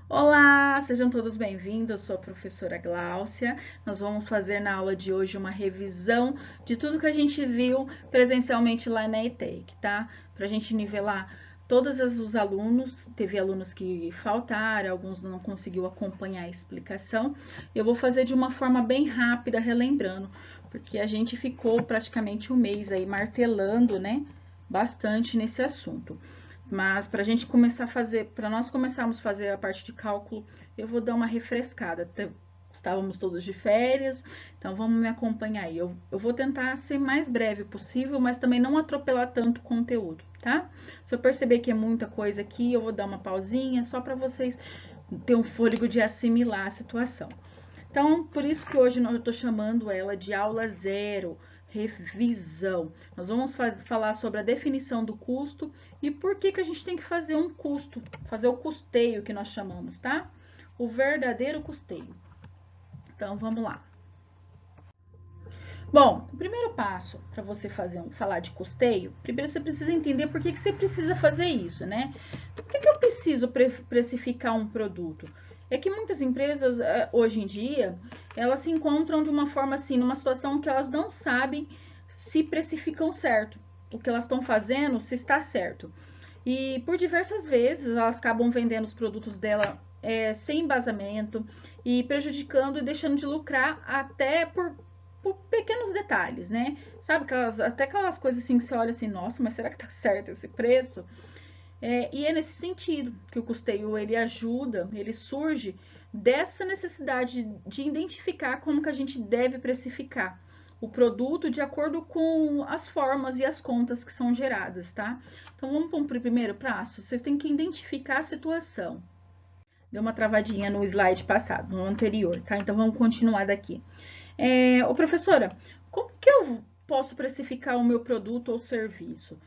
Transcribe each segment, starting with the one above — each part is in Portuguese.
Olá, sejam todos bem-vindos. Eu sou a professora Gláucia. Nós vamos fazer na aula de hoje uma revisão de tudo que a gente viu presencialmente lá na ETEC, tá? Para a gente nivelar todos os alunos. Teve alunos que faltaram, alguns não conseguiu acompanhar a explicação. Eu vou fazer de uma forma bem rápida, relembrando, porque a gente ficou praticamente um mês aí martelando, né? Bastante nesse assunto. Mas para a gente começar a fazer, para nós começarmos a fazer a parte de cálculo, eu vou dar uma refrescada. Estávamos todos de férias, então vamos me acompanhar aí. Eu vou tentar ser mais breve possível, mas também não atropelar tanto o conteúdo, tá? Se eu perceber que é muita coisa aqui, eu vou dar uma pausinha só para vocês terem um fôlego de assimilar a situação. Então, por isso que hoje eu estou chamando ela de aula zero, revisão. Nós vamos falar sobre a definição do custo e por que a gente tem que fazer um custo, fazer o custeio que nós chamamos, tá? O verdadeiro custeio. Então, vamos lá. Bom, o primeiro passo para você falar de custeio, primeiro você precisa entender por que você precisa fazer isso, né? Por que eu preciso precificar um produto? É que muitas empresas, hoje em dia, elas se encontram de uma forma assim, numa situação que elas não sabem se precificam certo. O que elas estão fazendo, se está certo. E por diversas vezes elas acabam vendendo os produtos dela sem embasamento e prejudicando e deixando de lucrar até por pequenos detalhes, né? Sabe, até aquelas coisas assim que você olha assim, nossa, mas será que tá certo esse preço? E é nesse sentido que o custeio ele ajuda, ele surge dessa necessidade de identificar como que a gente deve precificar o produto de acordo com as formas e as contas que são geradas, tá? Então vamos para o primeiro passo. Vocês têm que identificar a situação. Deu uma travadinha no slide passado, no anterior, tá? Então vamos continuar daqui. Professora, como que eu posso precificar o meu produto ou serviço?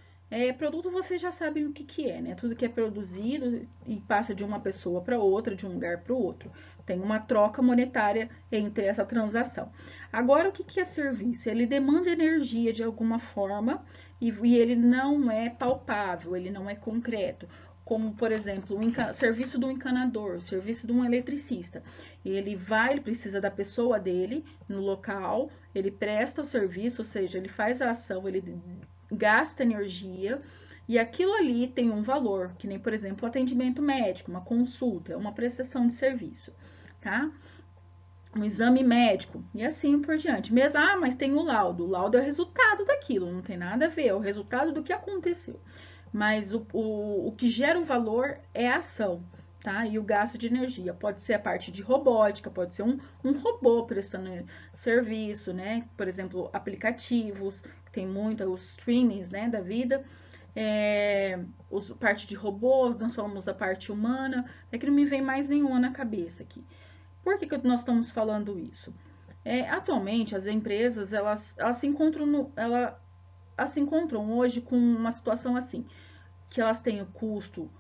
Produto vocês já sabem o que é, né? Tudo que é produzido e passa de uma pessoa para outra, de um lugar para o outro. Tem uma troca monetária entre essa transação. Agora, o que é serviço? Ele demanda energia de alguma forma e ele não é palpável, ele não é concreto. Como, por exemplo, o serviço do encanador, o serviço de um eletricista. Ele precisa da pessoa dele no local, ele presta o serviço, ou seja, ele faz a ação, ele gasta energia e aquilo ali tem um valor, que nem, por exemplo, o atendimento médico, uma consulta, uma prestação de serviço, tá? Um exame médico e assim por diante. Mesmo, mas tem o laudo. O laudo é o resultado daquilo, não tem nada a ver, é o resultado do que aconteceu. Mas o que gera o valor é a ação, tá? E o gasto de energia. Pode ser a parte de robótica, pode ser um robô prestando serviço, né? Por exemplo, aplicativos, que tem muito, os streamings, né, da vida. Parte de robô, nós falamos da parte humana, é que não me vem mais nenhuma na cabeça aqui. Por que nós estamos falando isso? Atualmente, as empresas, elas se encontram hoje com uma situação assim, que elas têm o custo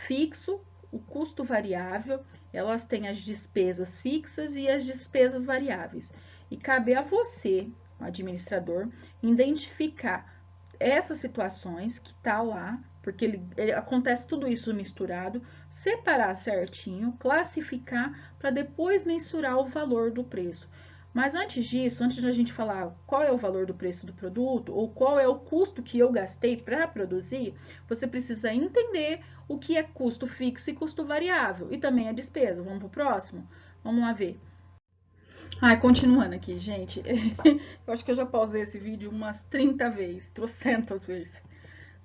fixo, o custo variável, elas têm as despesas fixas e as despesas variáveis. E cabe a você, administrador, identificar essas situações que tá lá, porque acontece tudo isso misturado, separar certinho, classificar para depois mensurar o valor do preço. Mas antes disso, antes de a gente falar qual é o valor do preço do produto ou qual é o custo que eu gastei para produzir, você precisa entender o que é custo fixo e custo variável e também a despesa. Vamos para o próximo? Vamos lá ver. Continuando aqui, gente. Eu acho que eu já pausei esse vídeo umas 30 vezes, trocentas vezes.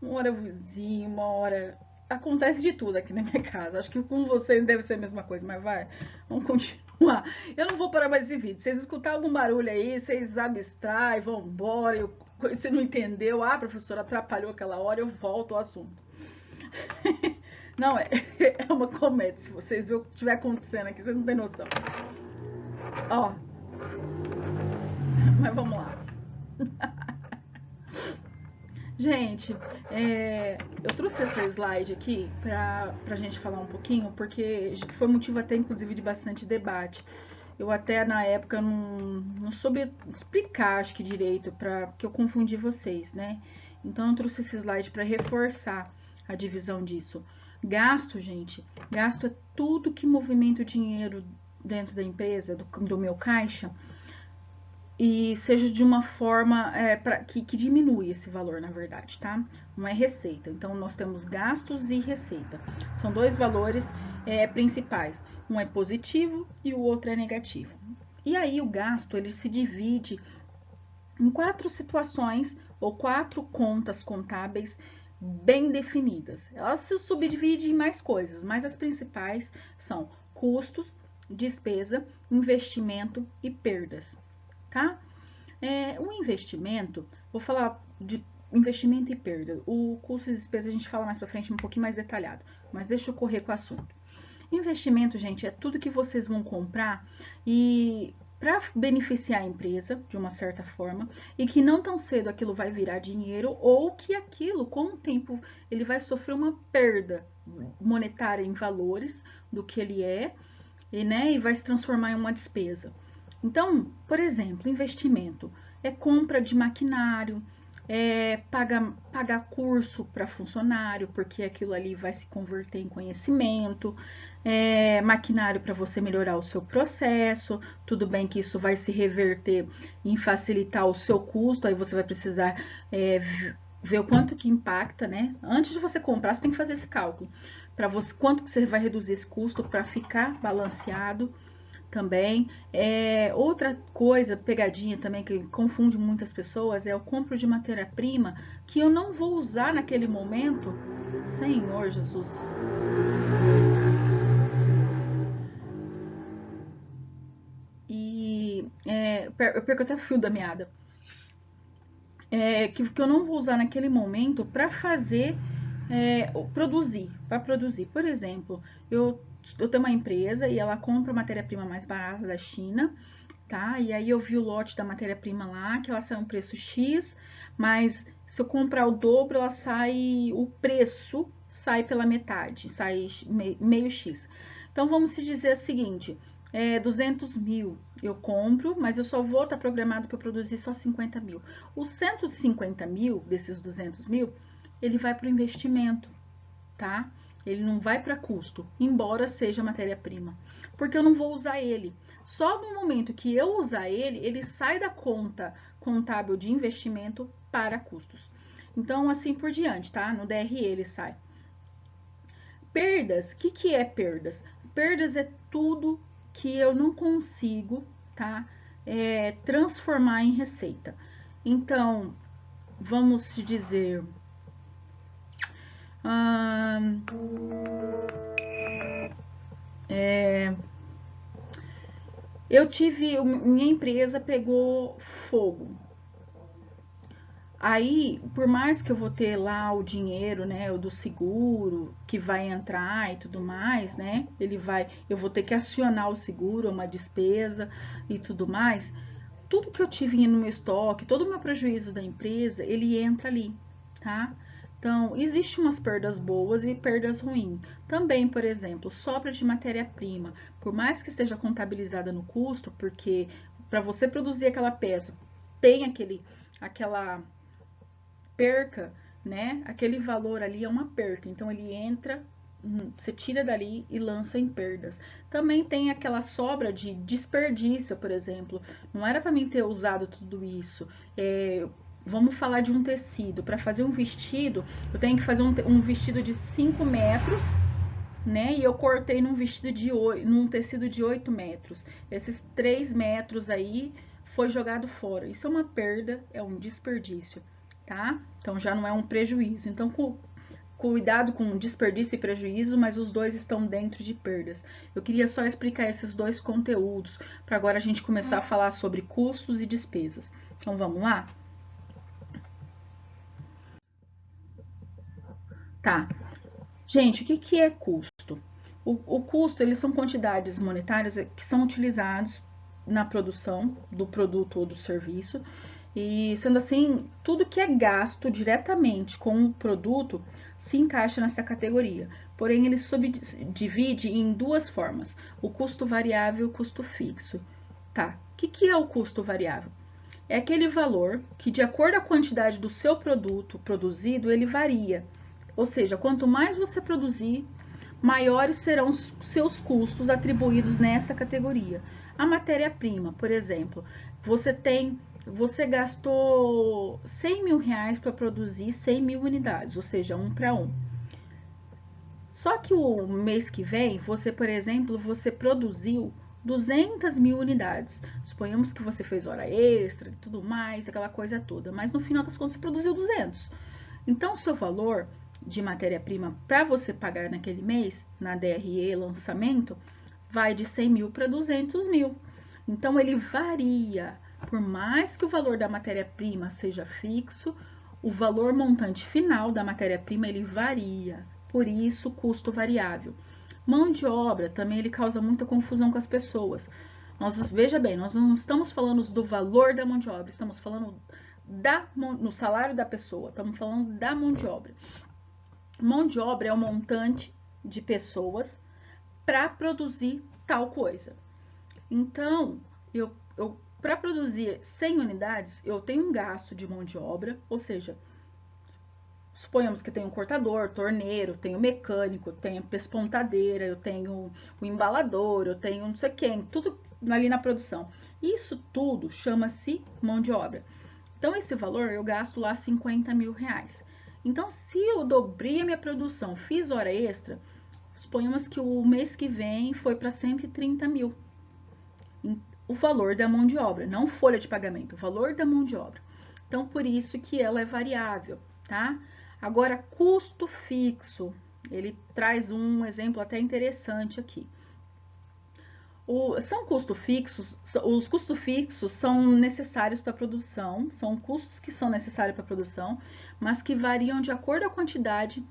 Uma hora vizinho, uma hora. Acontece de tudo aqui na minha casa. Acho que com vocês deve ser a mesma coisa, mas vai. Vamos continuar. Eu não vou parar mais esse vídeo. Vocês escutar algum barulho aí, vocês abstraem, vão embora. Você não entendeu? Professora, atrapalhou aquela hora, eu volto ao assunto. Não, é uma comédia. Se vocês verem o que estiver acontecendo aqui, vocês não têm noção. Ó, mas vamos lá. Gente, eu trouxe essa slide aqui pra gente falar um pouquinho, porque foi motivo até, inclusive, de bastante debate. Eu até, na época, não soube explicar, acho que direito, que eu confundi vocês, né? Então, eu trouxe esse slide para reforçar a divisão disso. Gasto, gente, gasto é tudo que movimenta o dinheiro dentro da empresa, do meu caixa, e seja de uma forma que diminui esse valor, na verdade, tá? Não é receita. Então, nós temos gastos e receita. São dois valores principais. Um é positivo e o outro é negativo. E aí, o gasto, ele se divide em 4 situações ou 4 contas contábeis bem definidas. Elas se subdividem em mais coisas, mas as principais são custos, despesa, investimento e perdas, tá? O investimento, vou falar de investimento e perda. O custo e despesa a gente fala mais pra frente, um pouquinho mais detalhado, mas deixa eu correr com o assunto. Investimento, gente, é tudo que vocês vão comprar e para beneficiar a empresa de uma certa forma e que não tão cedo aquilo vai virar dinheiro ou que aquilo com o tempo ele vai sofrer uma perda monetária em valores do que ele é e vai se transformar em uma despesa. Então, por exemplo, investimento é compra de maquinário, pagar curso para funcionário, porque aquilo ali vai se converter em conhecimento, maquinário para você melhorar o seu processo, tudo bem que isso vai se reverter em facilitar o seu custo, aí você vai precisar ver o quanto que impacta, né? Antes de você comprar, você tem que fazer esse cálculo, para você quanto que você vai reduzir esse custo para ficar balanceado também. Outra coisa, pegadinha também, que confunde muitas pessoas, é o compro de matéria-prima que eu não vou usar naquele momento. Senhor Jesus. Eu perco até o fio da meada. Que eu não vou usar naquele momento para fazer, para produzir. Por exemplo, eu tenho uma empresa e ela compra matéria-prima mais barata da China, tá? E aí eu vi o lote da matéria-prima lá, que ela sai um preço X, mas se eu comprar o dobro, o preço sai pela metade, sai meio X. Então vamos se dizer o seguinte, 200 mil eu compro, mas eu só vou estar programado para produzir só 50 mil. Os 150 mil desses 200 mil, ele vai para o investimento, tá? Ele não vai para custo, embora seja matéria-prima, porque eu não vou usar ele. Só no momento que eu usar ele, ele sai da conta contábil de investimento para custos. Então, assim por diante, tá? No DRE ele sai. Perdas, o que é perdas? Perdas é tudo que eu não consigo, tá? Transformar em receita. Então, vamos dizer, minha empresa pegou fogo. Aí, por mais que eu vou ter lá o dinheiro, né, o do seguro que vai entrar e tudo mais, né, eu vou ter que acionar o seguro, uma despesa e tudo mais. Tudo que eu tive no meu estoque, todo o meu prejuízo da empresa, ele entra ali, tá? Então, existe umas perdas boas e perdas ruins. Também, por exemplo, sobra de matéria-prima, por mais que esteja contabilizada no custo, porque para você produzir aquela peça tem aquela perca, né? Aquele valor ali é uma perca, então ele entra, você tira dali e lança em perdas. Também tem aquela sobra de desperdício, por exemplo. Não era para mim ter usado tudo isso. Vamos falar de um tecido. Para fazer um vestido, eu tenho que fazer um vestido de 5 metros, né? E eu cortei num tecido de 8 metros. Esses 3 metros aí foi jogado fora. Isso é uma perda, é um desperdício, tá? Então já não é um prejuízo. Então, cuidado com desperdício e prejuízo, mas os dois estão dentro de perdas. Eu queria só explicar esses dois conteúdos, para agora a gente começar a falar sobre custos e despesas. Então vamos lá? Tá. Gente, o que é custo? O custo, eles são quantidades monetárias que são utilizados na produção do produto ou do serviço. E sendo assim, tudo que é gasto diretamente com o produto se encaixa nessa categoria. Porém, ele subdivide em duas formas: o custo variável e o custo fixo. Tá? O que é o custo variável? É aquele valor que, de acordo com a quantidade do seu produto produzido, ele varia. Ou seja, quanto mais você produzir, maiores serão os seus custos atribuídos nessa categoria. A matéria-prima, por exemplo, você gastou 100 mil reais para produzir 100 mil unidades, ou seja, 1 para 1. Só que o mês que vem, você, por exemplo, você produziu 200 mil unidades. Suponhamos que você fez hora extra e tudo mais, aquela coisa toda. Mas no final das contas, você produziu 200. Então, o seu valor de matéria-prima para você pagar naquele mês, na DRE lançamento, vai de 100 mil para 200 mil. Então, ele varia. Por mais que o valor da matéria-prima seja fixo, o valor montante final da matéria-prima ele varia. Por isso, custo variável. Mão de obra também ele causa muita confusão com as pessoas. Veja bem, nós não estamos falando do valor da mão de obra, estamos falando no salário da pessoa, estamos falando da mão de obra. Mão de obra é o montante de pessoas para produzir tal coisa. Então, para produzir 100 unidades, eu tenho um gasto de mão de obra, ou seja, suponhamos que tenho um cortador, torneiro, tenho mecânico, tenho pespontadeira, eu tenho o embalador, eu tenho não sei quem, tudo ali na produção. Isso tudo chama-se mão de obra. Então, esse valor eu gasto lá 50 mil reais. Então, se eu dobrei a minha produção, fiz hora extra, suponhamos que o mês que vem foi para 130 mil. O valor da mão de obra, não folha de pagamento, o valor da mão de obra. Então, por isso que ela é variável, tá? Agora, custo fixo, ele traz um exemplo até interessante aqui. Os custos fixos são necessários para a produção, são custos que são necessários para a produção, mas que variam de acordo com a quantidade,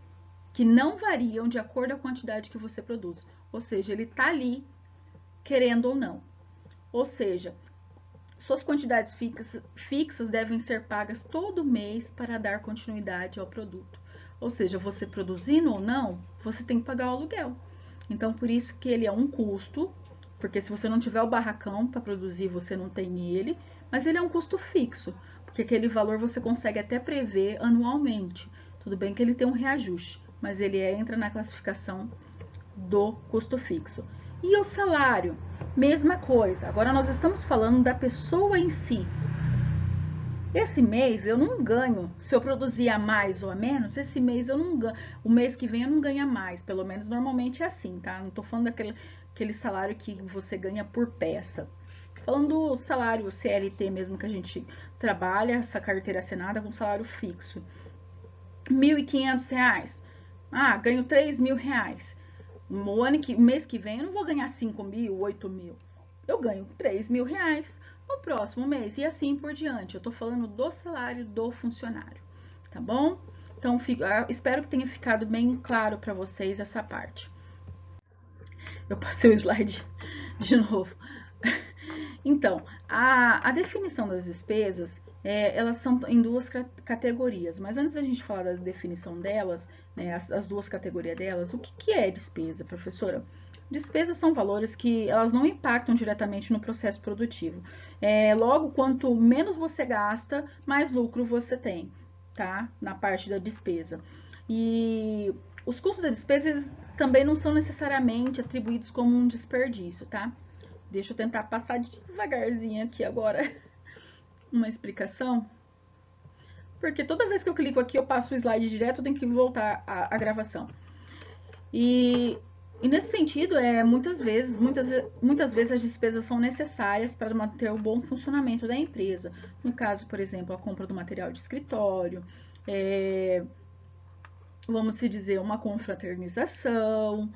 que não variam de acordo com a quantidade que você produz. Ou seja, ele está ali, querendo ou não. Ou seja, suas quantidades fixas devem ser pagas todo mês para dar continuidade ao produto. Ou seja, você produzindo ou não, você tem que pagar o aluguel. Então, por isso que ele é um custo, porque se você não tiver o barracão para produzir, você não tem ele, mas ele é um custo fixo, porque aquele valor você consegue até prever anualmente. Tudo bem que ele tem um reajuste, mas ele entra na classificação do custo fixo. E o salário? Mesma coisa. Agora nós estamos falando da pessoa em si. Esse mês eu não ganho. Se eu produzir a mais ou a menos, esse mês eu não ganho. O mês que vem eu não ganho a mais. Pelo menos normalmente é assim, tá? Não tô falando daquele salário que você ganha por peça. Tô falando do salário CLT mesmo que a gente trabalha, essa carteira assinada com salário fixo. R$ 1.500. Ah, ganho 3 mil reais. Mês que vem eu não vou ganhar 5 mil, 8 mil. Eu ganho 3 mil reais no próximo mês e assim por diante. Eu tô falando do salário do funcionário, tá bom? Então, espero que tenha ficado bem claro para vocês essa parte. Eu passei o slide de novo. Então, a definição das despesas, elas são em duas categorias, mas antes da gente falar da definição delas, né, as duas categorias delas, o que é despesa, professora? Despesas são valores que elas não impactam diretamente no processo produtivo. Logo, quanto menos você gasta, mais lucro você tem, tá? Na parte da despesa. E os custos da despesa também não são necessariamente atribuídos como um desperdício, tá? Deixa eu tentar passar devagarzinho aqui agora uma explicação. Porque toda vez que eu clico aqui, eu passo o slide direto, eu tenho que voltar à gravação. E nesse sentido, muitas vezes as despesas são necessárias para manter o bom funcionamento da empresa. No caso, por exemplo, a compra do material de escritório, vamos dizer, uma confraternização.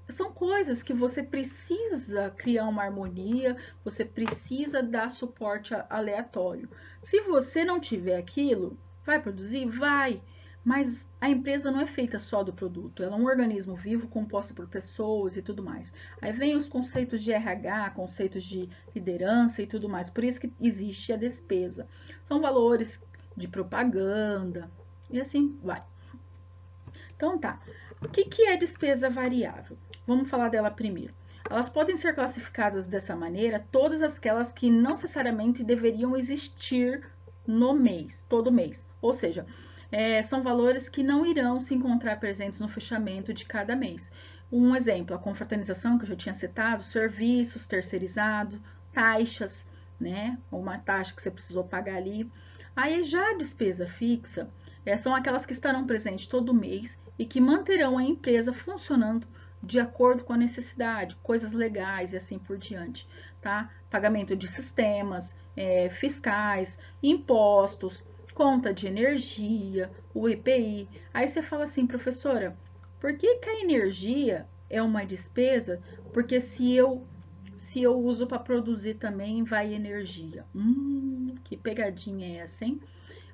São coisas que você precisa criar uma harmonia, você precisa dar suporte aleatório. Se você não tiver aquilo, vai produzir? Vai. Mas a empresa não é feita só do produto, ela é um organismo vivo composto por pessoas e tudo mais. Aí vem os conceitos de RH, conceitos de liderança e tudo mais. Por isso que existe a despesa. São valores de propaganda e assim vai. Então tá. O que é despesa variável? Vamos falar dela primeiro. Elas podem ser classificadas dessa maneira, todas aquelas que não necessariamente deveriam existir no mês, todo mês. Ou seja, são valores que não irão se encontrar presentes no fechamento de cada mês. Um exemplo, a confraternização que eu já tinha citado, serviços terceirizados, taxas, né? Uma taxa que você precisou pagar ali. Aí já a despesa fixa são aquelas que estarão presentes todo mês e que manterão a empresa funcionando de acordo com a necessidade, coisas legais e assim por diante, tá? Pagamento de sistemas, fiscais, impostos, conta de energia, o IPI. Aí você fala assim, professora, por que que a energia é uma despesa? Porque se eu uso para produzir também, vai energia. Que pegadinha é essa, hein?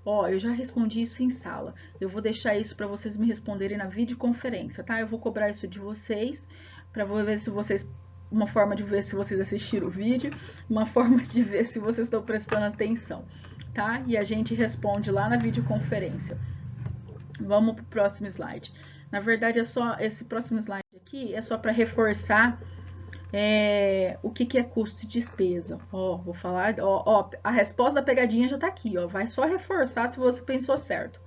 Ó, eu já respondi isso em sala. Eu vou deixar isso para vocês me responderem na videoconferência, tá? Eu vou cobrar isso de vocês, para ver se vocês... Uma forma de ver se vocês assistiram o vídeo, uma forma de ver se vocês estão prestando atenção, tá? E a gente responde lá na videoconferência. Vamos pro próximo slide. Na verdade, esse próximo slide aqui é só para reforçar o que é custo e despesa. Ó, vou falar, ó, a resposta da pegadinha já tá aqui, ó. Vai só reforçar se você pensou certo.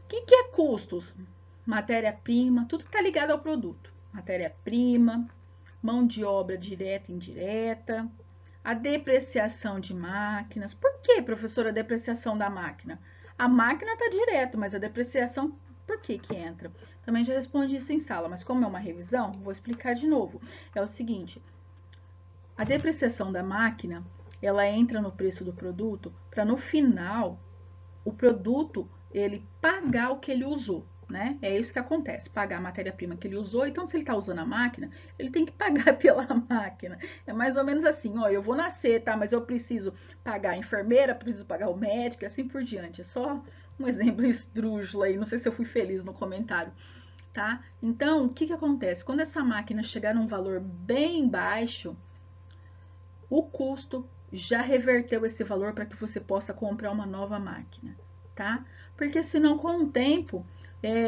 O que é custos? Matéria-prima, tudo que tá ligado ao produto. Matéria-prima, mão de obra direta e indireta, a depreciação de máquinas. Por que, professora, a depreciação da máquina? A máquina tá direto, mas a depreciação, por que que entra? Também já respondi isso em sala, mas como é uma revisão, vou explicar de novo. É o seguinte, a depreciação da máquina, ela entra no preço do produto para no final o produto ele pagar o que ele usou, né? É isso que acontece, pagar a matéria-prima que ele usou. Então, se ele está usando a máquina, ele tem que pagar pela máquina. É mais ou menos assim, ó, eu vou nascer, tá? Mas eu preciso pagar a enfermeira, preciso pagar o médico e assim por diante. É só um exemplo esdrúxulo aí, não sei se eu fui feliz no comentário, tá? Então, o que que acontece? Quando essa máquina chegar num valor bem baixo, o custo já reverteu esse valor para que você possa comprar uma nova máquina, tá? Porque senão, com o tempo,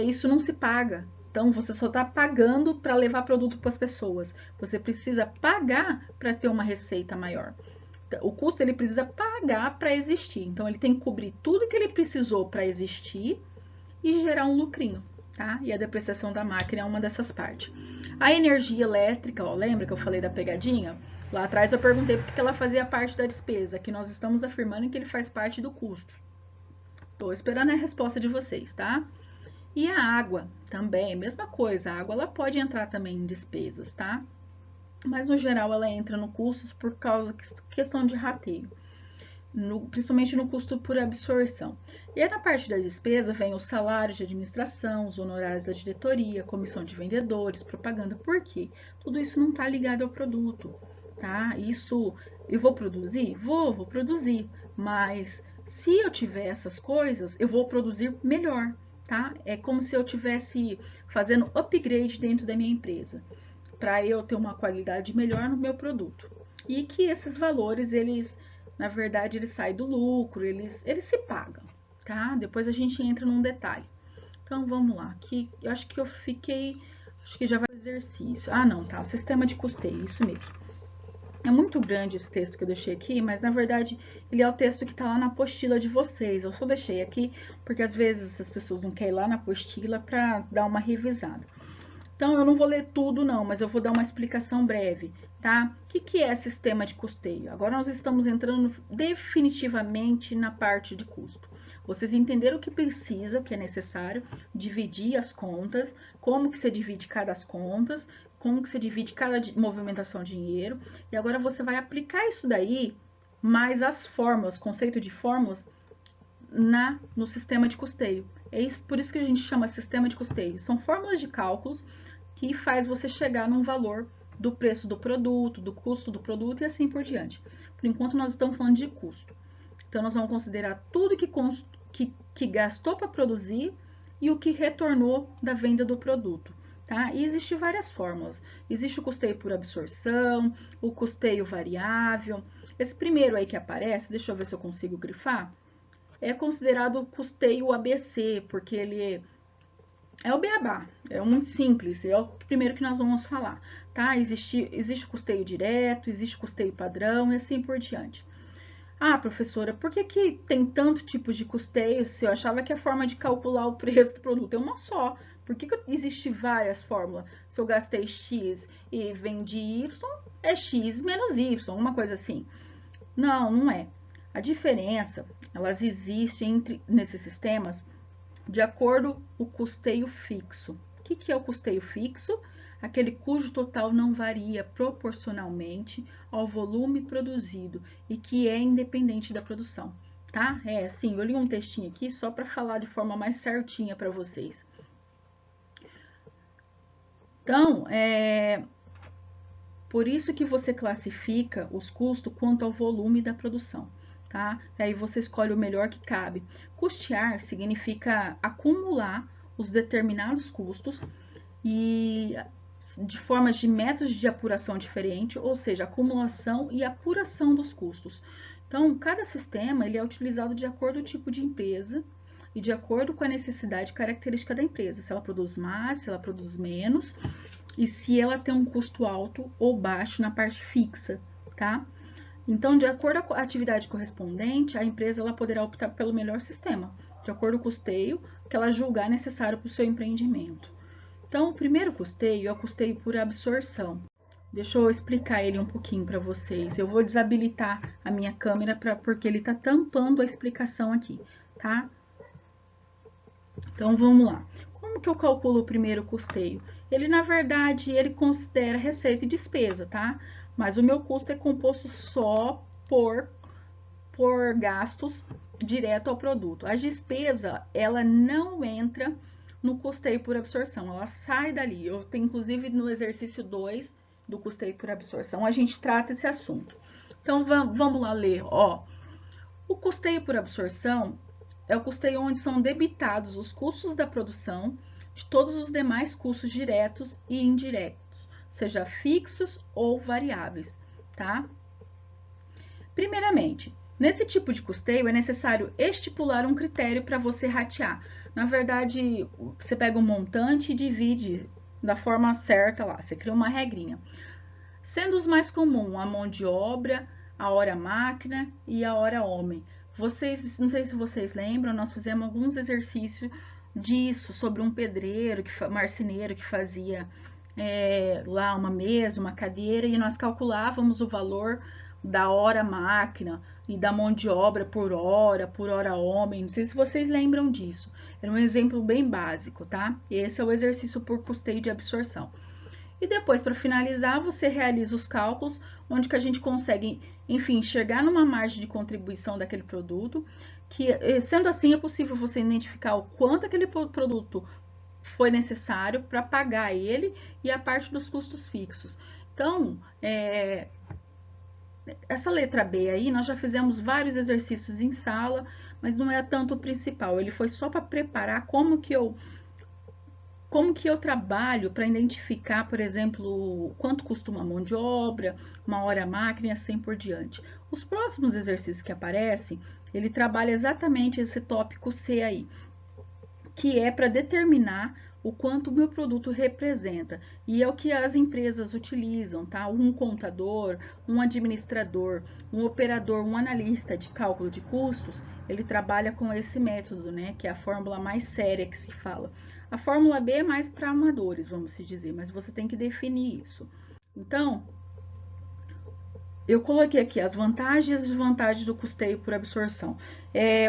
isso não se paga. Então, você só está pagando para levar produto para as pessoas. Você precisa pagar para ter uma receita maior. O custo ele precisa pagar para existir. Então, ele tem que cobrir tudo que ele precisou para existir e gerar um lucrinho, tá? E a depreciação da máquina é uma dessas partes. A energia elétrica, ó, lembra que eu falei da pegadinha? Lá atrás eu perguntei por que ela fazia parte da despesa. Aqui nós estamos afirmando que ele faz parte do custo. Estou esperando a resposta de vocês, tá? E a água também, mesma coisa. A água ela pode entrar também em despesas, tá? Mas no geral ela entra no custos por causa questão de rateio. Principalmente no custo por absorção. E aí, na parte da despesa vem os salários de administração, os honorários da diretoria, comissão de vendedores, propaganda. Por quê? Tudo isso não está ligado ao produto, tá? Isso, eu vou produzir? Vou produzir, mas se eu tiver essas coisas, eu vou produzir melhor, tá? É como se eu tivesse fazendo upgrade dentro da minha empresa, para eu ter uma qualidade melhor no meu produto. E que esses valores, na verdade, eles saem do lucro, eles se pagam, tá? Depois a gente entra num detalhe. Então, vamos lá. Aqui, eu acho que acho que já vai o exercício. Ah, não, tá. O sistema de custeio, isso mesmo. É muito grande esse texto que eu deixei aqui, mas na verdade ele é o texto que tá lá na apostila de vocês. Eu só deixei aqui porque às vezes as pessoas não querem ir lá na apostila para dar uma revisada. Então, eu não vou ler tudo não, mas eu vou dar uma explicação breve, tá? O que é sistema de custeio? Agora nós estamos entrando definitivamente na parte de custo. Vocês entenderam o que precisa, o que é necessário, dividir as contas, como que você divide cada as contas, como que você divide cada movimentação de dinheiro, e agora você vai aplicar isso daí, mais as fórmulas, conceito de fórmulas, no sistema de custeio. Por isso que a gente chama sistema de custeio. São fórmulas de cálculos que faz você chegar num valor do preço do produto, do custo do produto e assim por diante. Por enquanto, nós estamos falando de custo. Então, nós vamos considerar tudo que gastou para produzir e o que retornou da venda do produto. Tá? E existem várias fórmulas. Existe o custeio por absorção, o custeio variável. Esse primeiro aí que aparece, deixa eu ver se eu consigo grifar, é considerado o custeio ABC, porque ele é o beabá, é muito simples, é o primeiro que nós vamos falar, tá? Existe custeio direto, existe custeio padrão e assim por diante. Ah, professora, por que que tem tanto tipo de custeio se eu achava que a forma de calcular o preço do produto é uma só? Por que que existe várias fórmulas? Se eu gastei X e vendi Y, é X menos Y, uma coisa assim. Não, não é. A diferença, elas existem nesses sistemas de acordo com o custeio fixo. O que é o custeio fixo? Aquele cujo total não varia proporcionalmente ao volume produzido e que é independente da produção, tá? É assim, eu li um textinho aqui só para falar de forma mais certinha para vocês. Então, por isso que você classifica os custos quanto ao volume da produção, tá? E aí você escolhe o melhor que cabe. Custear significa acumular os determinados custos e de formas de métodos de apuração diferente, ou seja, acumulação e apuração dos custos. Então, cada sistema ele é utilizado de acordo com o tipo de empresa e de acordo com a necessidade e característica da empresa, se ela produz mais, se ela produz menos e se ela tem um custo alto ou baixo na parte fixa, tá? Então, de acordo com a atividade correspondente, a empresa ela poderá optar pelo melhor sistema, de acordo com o custeio que ela julgar necessário para o seu empreendimento. Então, o primeiro custeio é o custeio por absorção. Deixa eu explicar ele um pouquinho para vocês. Eu vou desabilitar a minha câmera porque ele está tampando a explicação aqui, tá? Então, vamos lá. Como que eu calculo o primeiro custeio? Ele, na verdade, ele considera receita e despesa, tá? Mas o meu custo é composto só por gastos direto ao produto. A despesa, ela não entra no custeio por absorção, ela sai dali. Eu tenho, inclusive, no exercício 2 do custeio por absorção, a gente trata esse assunto. Então, vamos lá ler, ó. O custeio por absorção é o custeio onde são debitados os custos da produção de todos os demais custos diretos e indiretos, seja fixos ou variáveis, tá? Primeiramente, nesse tipo de custeio é necessário estipular um critério para você ratear. Na verdade, você pega um montante e divide da forma certa lá, você cria uma regrinha. Sendo os mais comuns a mão de obra, a hora máquina e a hora homem. Vocês, não sei se vocês lembram, nós fizemos alguns exercícios disso, sobre um pedreiro, marceneiro que fazia lá uma mesa, uma cadeira, e nós calculávamos o valor da hora máquina e da mão de obra por hora homem. Não sei se vocês lembram disso. Era um exemplo bem básico, tá? Esse é o exercício por custeio de absorção. E depois, para finalizar, você realiza os cálculos, onde que a gente consegue, enfim, chegar numa margem de contribuição daquele produto, que sendo assim é possível você identificar o quanto aquele produto foi necessário para pagar ele e a parte dos custos fixos. Então, essa letra B aí, nós já fizemos vários exercícios em sala, mas não é tanto o principal. Ele foi só para preparar como que eu trabalho para identificar, por exemplo, quanto custa uma mão de obra, uma hora máquina e assim por diante. Os próximos exercícios que aparecem, ele trabalha exatamente esse tópico C aí, que é para determinar o quanto o meu produto representa. E é o que as empresas utilizam, tá? Um contador, um administrador, um operador, um analista de cálculo de custos, ele trabalha com esse método, né? Que é a fórmula mais séria que se fala. A fórmula B é mais para amadores, vamos se dizer, mas você tem que definir isso. Então, eu coloquei aqui as vantagens e as desvantagens do custeio por absorção.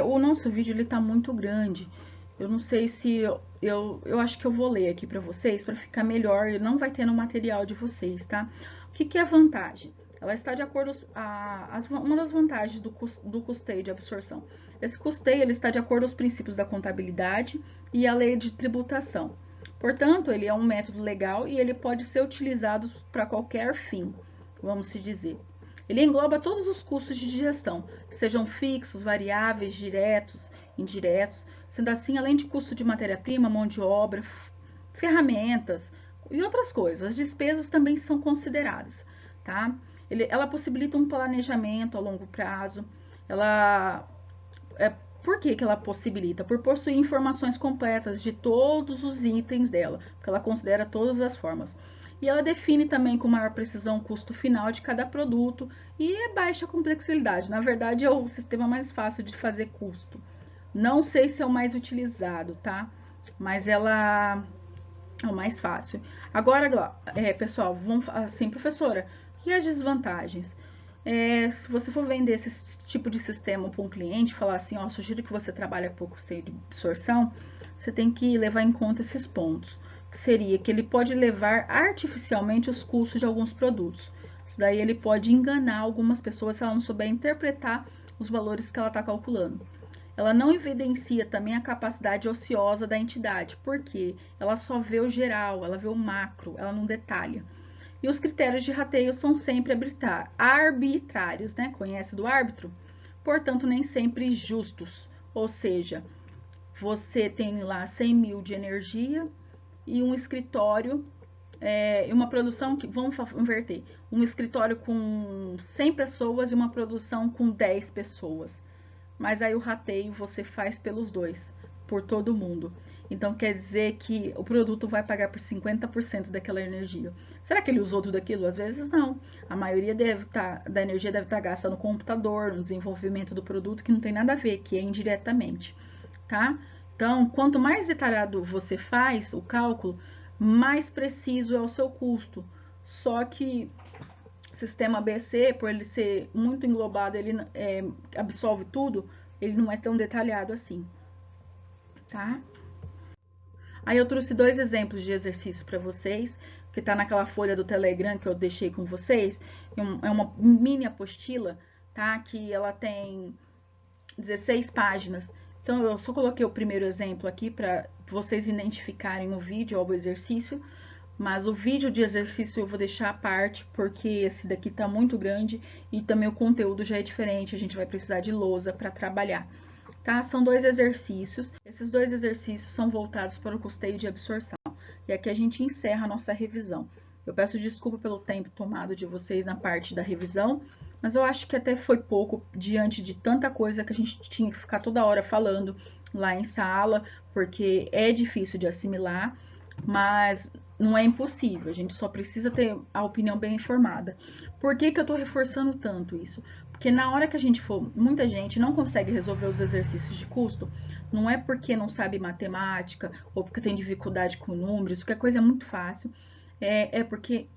O nosso vídeo ele está muito grande. Eu não sei se eu acho que eu vou ler aqui para vocês para ficar melhor. Não vai ter no material de vocês, tá? O que é a vantagem? Ela está de acordo uma das vantagens do custeio de absorção. Esse custeio ele está de acordo aos princípios da contabilidade e a lei de tributação. Portanto, ele é um método legal e ele pode ser utilizado para qualquer fim, vamos se dizer. Ele engloba todos os custos de gestão, sejam fixos, variáveis, diretos, indiretos, sendo assim, além de custo de matéria-prima, mão de obra, ferramentas e outras coisas. As despesas também são consideradas, tá? Ela possibilita um planejamento a longo prazo. Por que ela possibilita? Por possuir informações completas de todos os itens dela, porque ela considera todas as formas. E ela define também com maior precisão o custo final de cada produto e é baixa complexidade. Na verdade, é o sistema mais fácil de fazer custo. Não sei se é o mais utilizado, tá? Mas ela é o mais fácil. Agora, pessoal, vamos assim, professora, e as desvantagens? Se você for vender esse tipo de sistema para um cliente, falar assim, ó, sugiro que você trabalhe com custeio de absorção, você tem que levar em conta esses pontos. Que seria que ele pode levar artificialmente os custos de alguns produtos. Isso daí ele pode enganar algumas pessoas se ela não souber interpretar os valores que ela está calculando. Ela não evidencia também a capacidade ociosa da entidade, porque ela só vê o geral, ela vê o macro, ela não detalha. E os critérios de rateio são sempre arbitrários, né? Conhece do árbitro? Portanto, nem sempre justos. Ou seja, você tem lá 100 mil de energia e um escritório, uma produção que, vamos inverter, um escritório com 100 pessoas e uma produção com 10 pessoas. Mas aí o rateio você faz pelos dois, por todo mundo. Então quer dizer que o produto vai pagar por 50% daquela energia. Será que ele usou tudo aquilo? Às vezes não. A maioria da energia deve estar gasta no computador, no desenvolvimento do produto, que não tem nada a ver, que é indiretamente, tá? Então, quanto mais detalhado você faz o cálculo, mais preciso é o seu custo. Só que o sistema ABC, por ele ser muito englobado, ele absorve tudo, ele não é tão detalhado assim, tá? Aí eu trouxe dois exemplos de exercício para vocês, que tá naquela folha do Telegram que eu deixei com vocês. É uma mini apostila, tá? Que ela tem 16 páginas. Então eu só coloquei o primeiro exemplo aqui para vocês identificarem o vídeo ou o exercício, mas o vídeo de exercício eu vou deixar à parte, porque esse daqui tá muito grande e também o conteúdo já é diferente, a gente vai precisar de lousa para trabalhar. Tá? São dois exercícios. Esses dois exercícios são voltados para o custeio de absorção. E aqui a gente encerra a nossa revisão. Eu peço desculpa pelo tempo tomado de vocês na parte da revisão, mas eu acho que até foi pouco diante de tanta coisa que a gente tinha que ficar toda hora falando lá em sala, porque é difícil de assimilar, mas não é impossível, a gente só precisa ter a opinião bem informada. Por que eu tô reforçando tanto isso? Porque na hora que a gente for, muita gente não consegue resolver os exercícios de custo, não é porque não sabe matemática ou porque tem dificuldade com números, que a coisa é muito fácil, é porque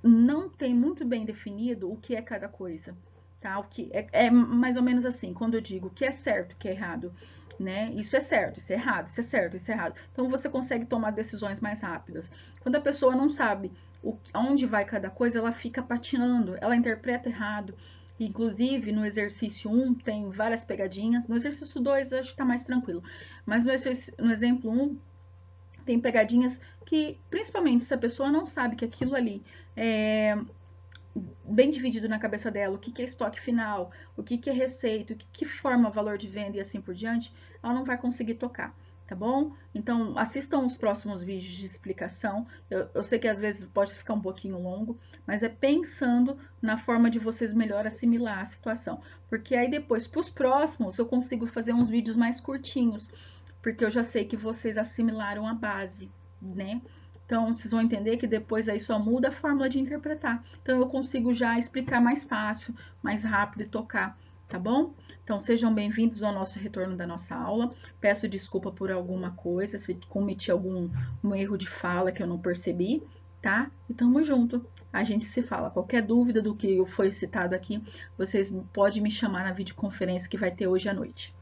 não tem muito bem definido o que é cada coisa, tá? O que é mais ou menos assim, quando eu digo o que é certo, o que é errado, né? Isso é certo, isso é errado, isso é certo, isso é errado. Então você consegue tomar decisões mais rápidas. Quando a pessoa não sabe onde vai cada coisa, ela fica patinando, ela interpreta errado. Inclusive, no exercício 1 tem várias pegadinhas. No exercício 2 acho que tá mais tranquilo. Mas no exemplo 1 tem pegadinhas que, principalmente se a pessoa não sabe que aquilo ali é bem dividido na cabeça dela, o que é estoque final, o que é receita, o que forma valor de venda e assim por diante, ela não vai conseguir tocar, tá bom? Então, assistam os próximos vídeos de explicação. Eu sei que às vezes pode ficar um pouquinho longo, mas é pensando na forma de vocês melhor assimilar a situação. Porque aí depois, para os próximos, eu consigo fazer uns vídeos mais curtinhos, porque eu já sei que vocês assimilaram a base, né? Então, vocês vão entender que depois aí só muda a fórmula de interpretar. Então, eu consigo já explicar mais fácil, mais rápido e tocar, tá bom? Então, sejam bem-vindos ao nosso retorno da nossa aula. Peço desculpa por alguma coisa, se cometi algum erro de fala que eu não percebi, tá? E tamo junto. A gente se fala. Qualquer dúvida do que foi citado aqui, vocês podem me chamar na videoconferência que vai ter hoje à noite.